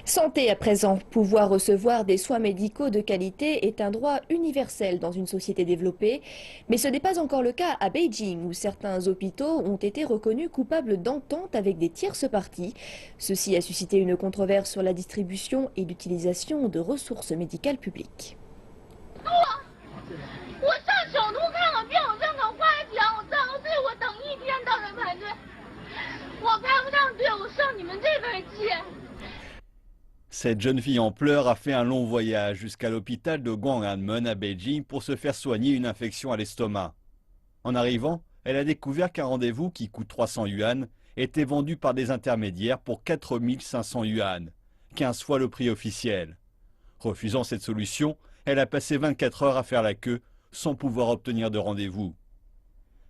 Santé à présent. Pouvoir recevoir des soins médicaux de qualité est un droit universel dans une société développée. Mais ce n'est pas encore le cas à Beijing, où certains hôpitaux ont été reconnus coupables d'entente avec des tierces parties. Ceci a suscité une controverse sur la distribution et l'utilisation de ressources médicales publiques. Cette jeune fille en pleurs a fait un long voyage jusqu'à l'hôpital de Gwanghwamun à Beijing pour se faire soigner une infection à l'estomac. En arrivant, elle a découvert qu'un rendez-vous qui coûte 300 yuan était vendu par des intermédiaires pour 4500 yuan, 15 fois le prix officiel. Refusant cette solution, elle a passé 24 heures à faire la queue sans pouvoir obtenir de rendez-vous.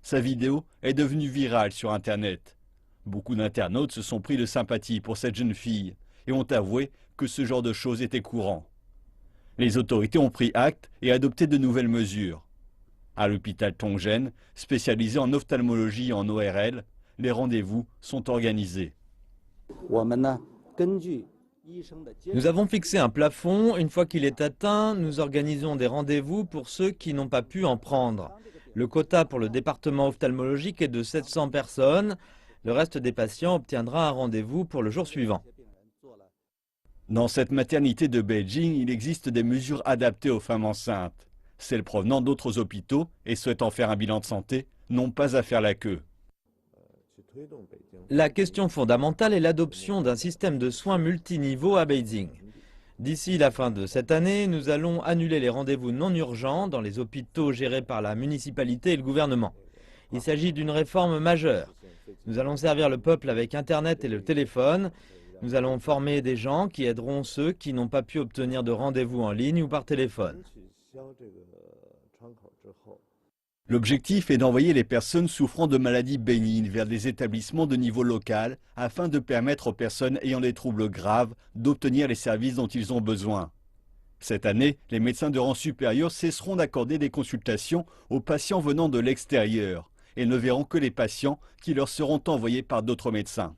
Sa vidéo est devenue virale sur Internet. Beaucoup d'internautes se sont pris de sympathie pour cette jeune fille et ont avoué que ce genre de choses était courant. Les autorités ont pris acte et adopté de nouvelles mesures. À l'hôpital Tongzhen, spécialisé en ophtalmologie et en ORL, les rendez-vous sont organisés. Nous avons fixé un plafond. Une fois qu'il est atteint, nous organisons des rendez-vous pour ceux qui n'ont pas pu en prendre. Le quota pour le département ophtalmologique est de 700 personnes. Le reste des patients obtiendra un rendez-vous pour le jour suivant. Dans cette maternité de Beijing, il existe des mesures adaptées aux femmes enceintes. Celles provenant d'autres hôpitaux et souhaitant faire un bilan de santé n'ont pas à faire la queue. La question fondamentale est l'adoption d'un système de soins multiniveaux à Beijing. D'ici la fin de cette année, nous allons annuler les rendez-vous non urgents dans les hôpitaux gérés par la municipalité et le gouvernement. Il s'agit d'une réforme majeure. Nous allons servir le peuple avec Internet et le téléphone. Nous allons former des gens qui aideront ceux qui n'ont pas pu obtenir de rendez-vous en ligne ou par téléphone. L'objectif est d'envoyer les personnes souffrant de maladies bénignes vers des établissements de niveau local afin de permettre aux personnes ayant des troubles graves d'obtenir les services dont ils ont besoin. Cette année, les médecins de rang supérieur cesseront d'accorder des consultations aux patients venant de l'extérieur et ne verront que les patients qui leur seront envoyés par d'autres médecins.